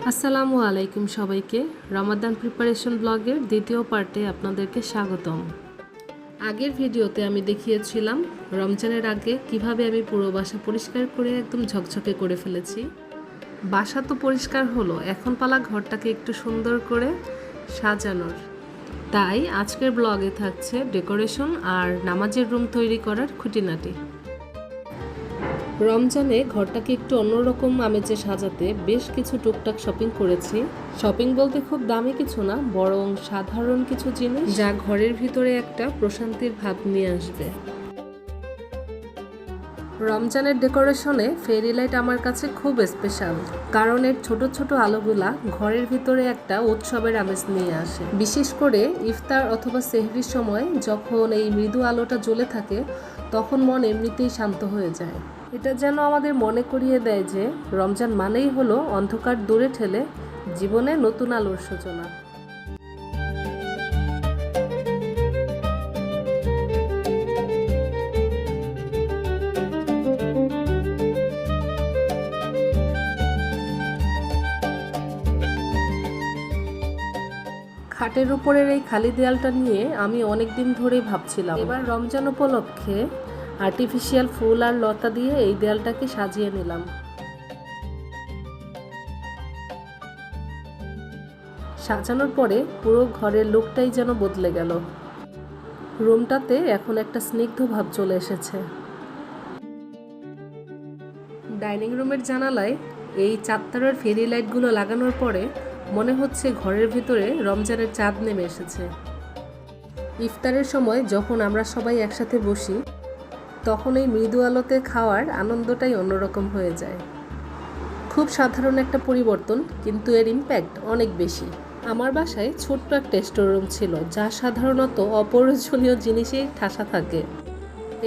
আসসালামু আলাইকুম সবাইকে। রমাদান প্রিপারেশন ব্লগের দ্বিতীয় পার্টে আপনাদেরকে স্বাগতম। আগের ভিডিওতে আমি দেখিয়েছিলাম রমজানের আগে কিভাবে আমি পুরো বাসা পরিষ্কার করে একদম ঝকঝকে করে ফেলেছি। বাসা তো পরিষ্কার হলো, এখন পালা ঘরটাকে একটু সুন্দর করে সাজানোর। তাই আজকের ব্লগে থাকছে ডেকোরেশন আর নামাজের রুম তৈরি করার খুঁটিনাটি। রমজানে ঘরটাকে একটু অন্যরকম আমেজে সাজাতে বেশ কিছু টুকটাক শপিং করেছি। শপিং বলতে খুব দামি কিছু না, বরং সাধারণ কিছু জিনিস যা ঘরের ভিতরে একটা প্রশান্তির ভাব নিয়ে আসবে। রমজানের ডেকোরেশনে ফেরি লাইট আমার কাছে খুব স্পেশাল, কারণ এর ছোট ছোট আলোগুলা ঘরের ভিতরে একটা উৎসবের আমেজ নিয়ে আসে। বিশেষ করে ইফতার অথবা সেহরির সময় যখন এই মৃদু আলোটা জ্বলে থাকে, তখন মন এমনিতেই শান্ত হয়ে যায়। এটা যেন আমাদের মনে করিয়ে দেয় যে রমজান মানেই হলো অন্ধকার দূরে ঠেলে জীবনে নতুন আলোর সূচনা। খাটের উপরের এই খালি দেয়ালটা নিয়ে আমি অনেক দিন ধরেই ভাবছিলাম, এবার রমজান উপলক্ষে আর্টিফিশিয়াল ফুল আর লতা দিয়ে এই দেয়ালটাকে সাজিয়ে নিলাম। সাজানোর পরে পুরো ঘরের লুকটাই যেন বদলে গেল। রুমটাতে এখন একটা স্নিগ্ধ ভাব চলে এসেছে। ডাইনিং রুমের জানালায় এই চাঁদতারার ফেরি লাইটগুলো লাগানোর পরে মনে হচ্ছে ঘরের ভিতরে রমজানের চাঁদ নেমে এসেছে। ইফতারের সময় যখন আমরা সবাই একসাথে বসি, তখন এই মৃদু আলোতে খাওয়ার আনন্দটাই অন্যরকম হয়ে যায়। খুব সাধারণ একটা পরিবর্তন, কিন্তু এর ইম্প্যাক্ট অনেক বেশি। আমার বাসায় ছোট্ট একটা স্টোর রুম ছিল, যা সাধারণত অপ্রয়োজনীয় জিনিসেই ঠাসা থাকে।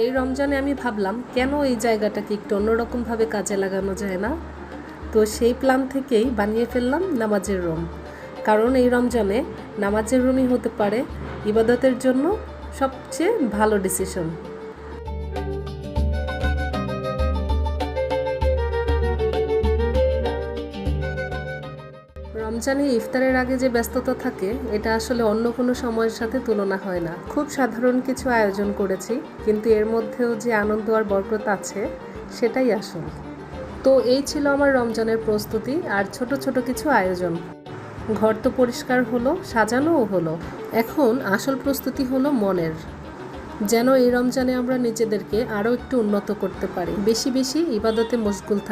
এই রমজানে আমি ভাবলাম, কেন এই জায়গাটাকে একটু অন্যরকমভাবে কাজে লাগানো যায় না। তো সেই প্ল্যান থেকেই বানিয়ে ফেললাম নামাজের রুম, কারণ এই রমজানে নামাজের রুমই হতে পারে ইবাদতের জন্য সবচেয়ে ভালো ডিসিশন। রমজানে ইফতারের আগে যে ব্যস্ততা থাকে, এটা আসলে অন্য কোনো সময়ের সাথে তুলনা হয় না। খুব সাধারণ কিছু আয়োজন করেছি, কিন্তু এর মধ্যেও যে আনন্দ আর বরকত আছে, সেটাই আসল। তো এই ছিল আমার রমজানের প্রস্তুতি আর ছোট ছোট কিছু আয়োজন। ঘর তো পরিষ্কার হলো, সাজানোও হলো। এখন আসল প্রস্তুতি হলো মনের, যেন এই রমজানে আমরা নিজেদেরকে আরও একটু উন্নত করতে পারি, বেশি বেশি ইবাদতে মশগুল থাকি।